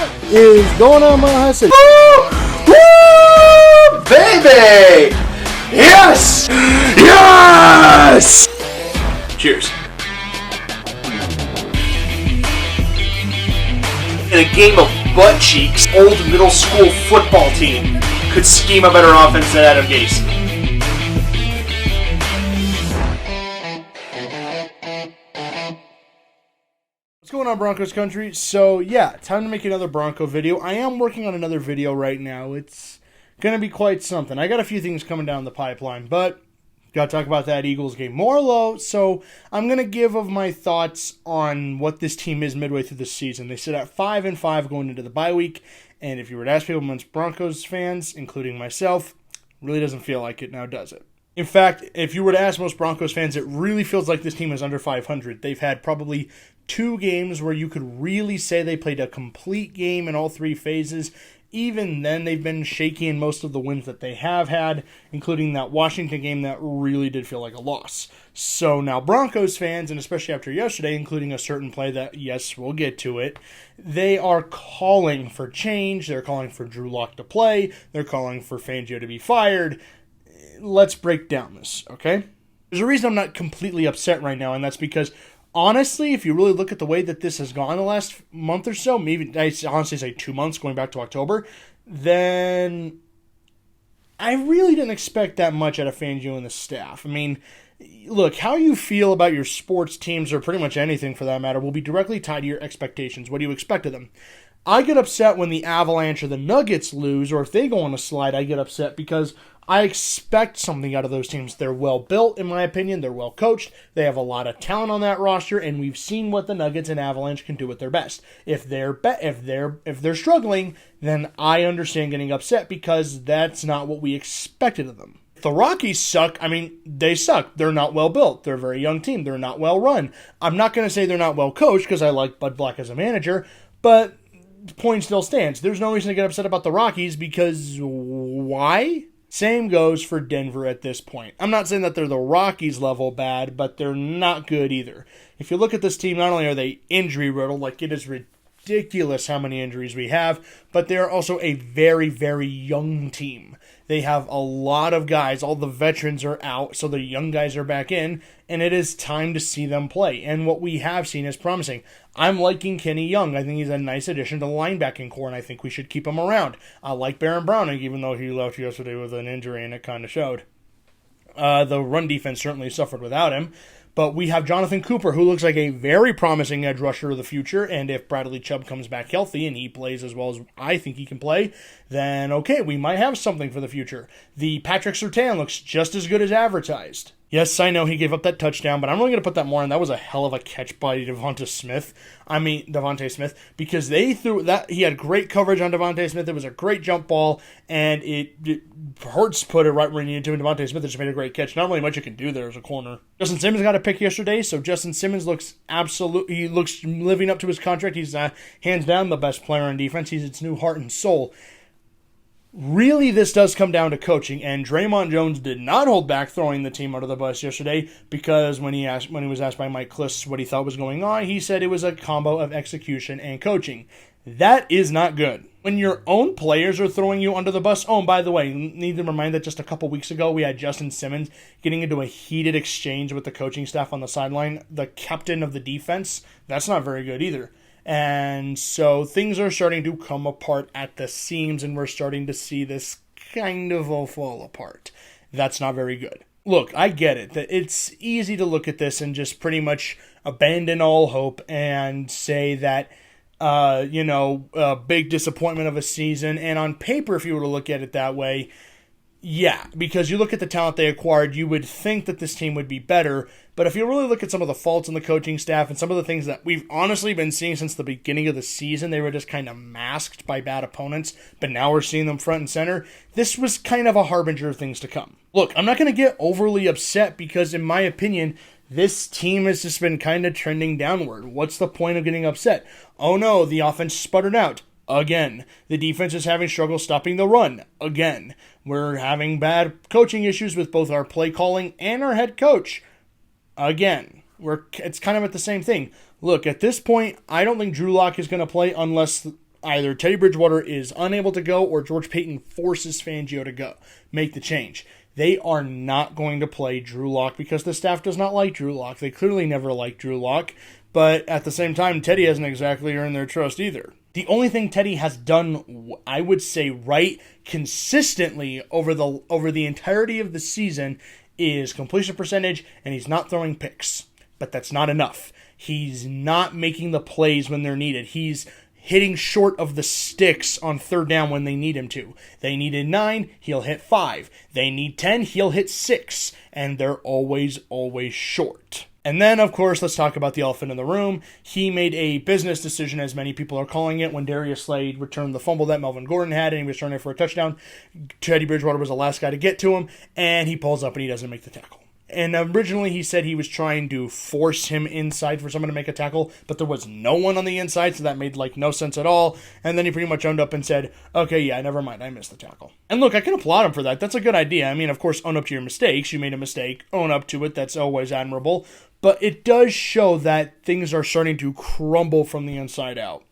What is going on, my hustle? Woo! Baby! Yes! Yes! Cheers. In a game of butt cheeks, old middle school football team could scheme a better offense than Adam Gase. What's going on, Broncos country? So yeah, time to make another Bronco video. I am working on another video right now. It's gonna be quite something. I got a few things coming down the pipeline, but gotta talk about that Eagles game more low. So I'm gonna give of my thoughts on what this team is midway through the season. They sit at 5-5 going into the bye week, and if you were to ask people amongst Broncos fans, including myself, really doesn't feel like it now, does it? In fact, if you were to ask most Broncos fans, it really feels like this team is under 500. They've had probably 2 games where you could really say they played a complete game in all 3 phases. Even then, they've been shaky in most of the wins that they have had, including that Washington game that really did feel like a loss. So now Broncos fans, and especially after yesterday, including a certain play that, yes, we'll get to it, they are calling for change. They're calling for Drew Lock to play. They're calling for Fangio to be fired. Let's break down this, okay? There's a reason I'm not completely upset right now, and that's because honestly, if you really look at the way that this has gone the last month or so, maybe I honestly say 2 months going back to October, then I really didn't expect that much out of Fangio and the staff. I mean, look, how you feel about your sports teams, or pretty much anything for that matter, will be directly tied to your expectations. What do you expect of them? I get upset when the Avalanche or the Nuggets lose, or if they go on a slide, I get upset because I expect something out of those teams. They're well built, in my opinion. They're well coached. They have a lot of talent on that roster, and we've seen what the Nuggets and Avalanche can do at their best. If they're struggling, then I understand getting upset because that's not what we expected of them. If the Rockies suck, I mean, they suck. They're not well built. They're a very young team. They're not well run. I'm not going to say they're not well coached because I like Bud Black as a manager, but the point still stands. There's no reason to get upset about the Rockies because why? Same goes for Denver at this point. I'm not saying that they're the Rockies level bad, but they're not good either. If you look at this team, not only are they injury riddled, like it is ridiculous how many injuries we have, but they're also a very, very young team. They have a lot of guys. All the veterans are out, so the young guys are back in, and it is time to see them play. And what we have seen is promising. I'm liking Kenny Young. I think he's a nice addition to the linebacking core, and I think we should keep him around. I like Baron Browning, even though he left yesterday with an injury, and it kind of showed. The run defense certainly suffered without him. But we have Jonathan Cooper, who looks like a very promising edge rusher of the future, and if Bradley Chubb comes back healthy and he plays as well as I think he can play, then okay, we might have something for the future. The Patrick Surtain looks just as good as advertised. Yes, I know he gave up that touchdown, but I'm really going to put that more in. That was a hell of a catch by Devontae Smith, because they threw that. He had great coverage on Devontae Smith. It was a great jump ball, and it Hurts put it right where he needed to, and Devontae Smith just made a great catch. Not really much you can do there as a corner. Justin Simmons got a pick yesterday, so Justin Simmons looks living up to his contract. He's hands down the best player on defense. He's its new heart and soul. Really, this does come down to coaching, and Draymond Jones did not hold back throwing the team under the bus yesterday because when he was asked by Mike Kliss what he thought was going on, he said it was a combo of execution and coaching. That is not good. When your own players are throwing you under the bus, oh, and by the way, need to remind that just a couple weeks ago we had Justin Simmons getting into a heated exchange with the coaching staff on the sideline, the captain of the defense. That's not very good either. And so things are starting to come apart at the seams, and we're starting to see this kind of all fall apart. That's not very good. Look, I get it. That it's easy to look at this and just pretty much abandon all hope and say that, a big disappointment of a season. And on paper, if you were to look at it that way, yeah, because you look at the talent they acquired, you would think that this team would be better. But if you really look at some of the faults in the coaching staff and some of the things that we've honestly been seeing since the beginning of the season, they were just kind of masked by bad opponents, but now we're seeing them front and center. This was kind of a harbinger of things to come. Look, I'm not going to get overly upset because, in my opinion, this team has just been kind of trending downward. What's the point of getting upset? Oh no, the offense sputtered out. Again. The defense is having trouble stopping the run. Again. We're having bad coaching issues with both our play calling and our head coach. Again. It's kind of at the same thing. Look, at this point, I don't think Drew Lock is going to play unless either Teddy Bridgewater is unable to go or George Payton forces Fangio to go, make the change. They are not going to play Drew Lock because the staff does not like Drew Lock. They clearly never liked Drew Lock, but at the same time, Teddy hasn't exactly earned their trust either. The only thing Teddy has done, I would say, right consistently over the entirety of the season is completion percentage, and he's not throwing picks. But that's not enough. He's not making the plays when they're needed. He's hitting short of the sticks on third down when they need him to. They needed 9, he'll hit 5. They need 10, he'll hit 6. And they're always short. And then, of course, let's talk about the elephant in the room. He made a business decision, as many people are calling it, when Darius Slade returned the fumble that Melvin Gordon had, and he was trying it for a touchdown. Teddy Bridgewater was the last guy to get to him, and he pulls up and he doesn't make the tackle. And originally he said he was trying to force him inside for someone to make a tackle, but there was no one on the inside, so that made no sense at all. And then he pretty much owned up and said, okay, yeah, never mind, I missed the tackle. And look, I can applaud him for that. That's a good idea. I mean, of course, own up to your mistakes. You made a mistake, own up to it. That's always admirable. But it does show that things are starting to crumble from the inside out.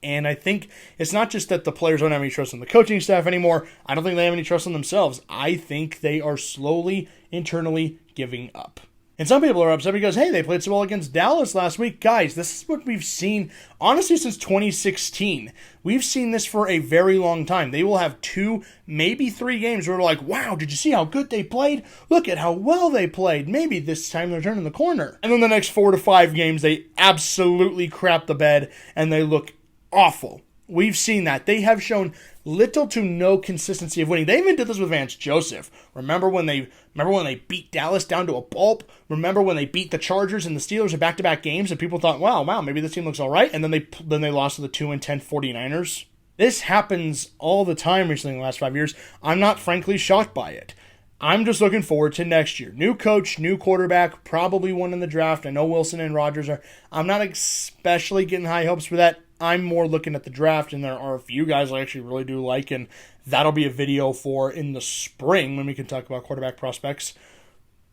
And I think it's not just that the players don't have any trust in the coaching staff anymore. I don't think they have any trust in themselves. I think they are slowly, internally giving up. And some people are upset because, hey, they played so well against Dallas last week. Guys, this is what we've seen, honestly, since 2016. We've seen this for a very long time. They will have 2, maybe 3 games where we're like, wow, did you see how good they played? Look at how well they played. Maybe this time they're turning the corner. And then the next 4 to 5 games, they absolutely crap the bed and they look awful. We've seen that. They have shown little to no consistency of winning. They even did this with Vance Joseph. Remember when they beat Dallas down to a pulp? Remember when they beat the Chargers and the Steelers in back-to-back games and people thought, wow, maybe this team looks all right, and then they lost to the 2-10 49ers? This happens all the time recently in the last 5 years. I'm not frankly shocked by it. I'm just looking forward to next year. New coach, new quarterback, probably one in the draft. I know Wilson and Rodgers are. I'm not especially getting high hopes for that. I'm more looking at the draft, and there are a few guys I actually really do like, and that'll be a video for in the spring when we can talk about quarterback prospects.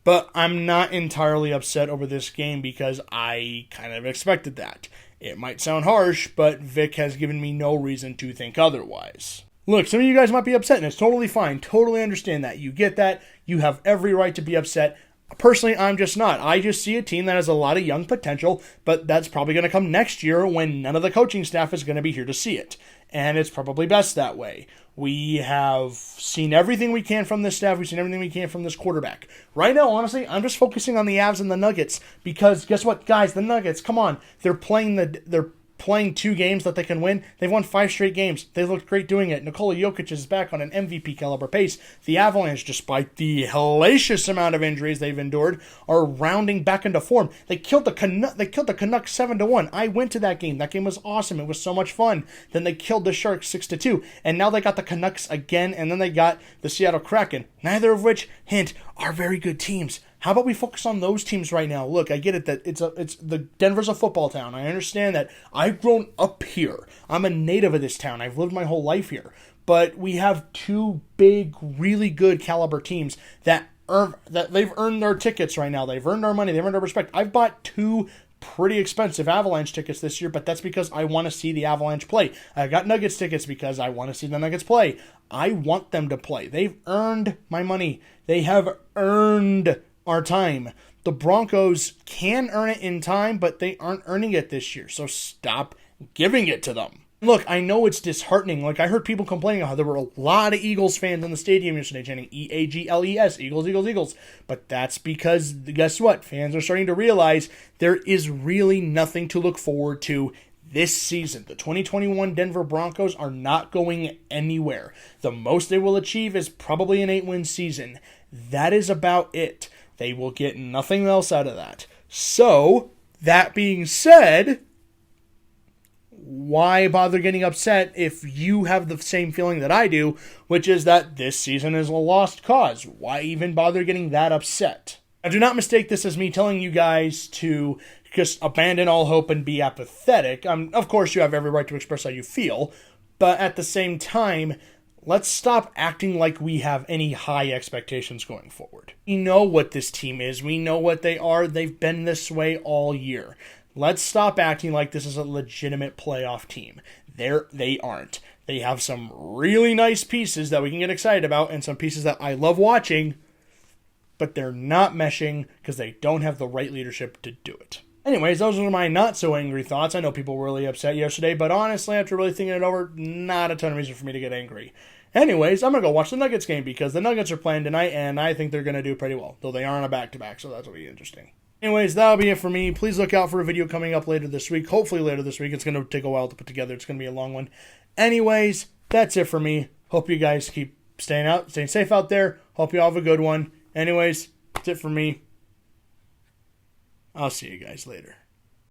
But I'm not entirely upset over this game because I kind of expected that. It might sound harsh, but Vic has given me no reason to think otherwise. Look, some of you guys might be upset, and it's totally fine. Totally understand that. You get that. You have every right to be upset. Personally, I'm just not. I just see a team that has a lot of young potential, but that's probably going to come next year when none of the coaching staff is going to be here to see it. And it's probably best that way. We have seen everything we can from this staff. We've seen everything we can from this quarterback. Right now, honestly, I'm just focusing on the Avs and the Nuggets because guess what, guys? The Nuggets, come on. They're playing 2 games that they can win. They've won 5 straight games. They looked great doing it. Nikola Jokic is back on an MVP caliber pace. The Avalanche, despite the hellacious amount of injuries they've endured, are rounding back into form. They killed the Canucks 7-1. I went to that game. That game was awesome. It was so much fun. Then they killed the Sharks 6-2. And now they got the Canucks again, and then they got the Seattle Kraken. Neither of which, hint, are very good teams. How about we focus on those teams right now? Look, I get it that Denver's a football town. I understand that. I've grown up here. I'm a native of this town. I've lived my whole life here. But we have 2 big, really good caliber teams that they've earned their tickets right now. They've earned our money. They've earned our respect. I've bought 2 pretty expensive Avalanche tickets this year, but that's because I want to see the Avalanche play. I got Nuggets tickets because I want to see the Nuggets play. I want them to play. They've earned my money. They have earned our time. The Broncos can earn it in time, but they aren't earning it this year, so stop giving it to them. Look, I know it's disheartening. Like, I heard people complaining how there were a lot of Eagles fans in the stadium yesterday chanting E-A-G-L-E-S, Eagles, Eagles, Eagles. But that's because, guess what? Fans are starting to realize there is really nothing to look forward to this season. The 2021 Denver Broncos are not going anywhere. The most they will achieve is probably an 8-win season. That is about it. They will get nothing else out of that. So, that being said, why bother getting upset if you have the same feeling that I do, which is that this season is a lost cause? Why even bother getting that upset? Now, do not mistake this as me telling you guys to just abandon all hope and be apathetic. Of course, you have every right to express how you feel, but at the same time, let's stop acting like we have any high expectations going forward. We know what this team is. We know what they are. They've been this way all year. Let's stop acting like this is a legitimate playoff team. They aren't. They have some really nice pieces that we can get excited about and some pieces that I love watching, but they're not meshing because they don't have the right leadership to do it. Anyways, those are my not so angry thoughts. I know people were really upset yesterday, but honestly, after really thinking it over, not a ton of reason for me to get angry. Anyways, I'm going to go watch the Nuggets game because the Nuggets are playing tonight, and I think they're going to do pretty well, though they are on a back-to-back, so that's going to be interesting. Anyways, that'll be it for me. Please look out for a video coming up later this week. Hopefully later this week. It's going to take a while to put together. It's going to be a long one. Anyways, that's it for me. Hope you guys keep staying safe out there. Hope you all have a good one. Anyways, that's it for me. I'll see you guys later.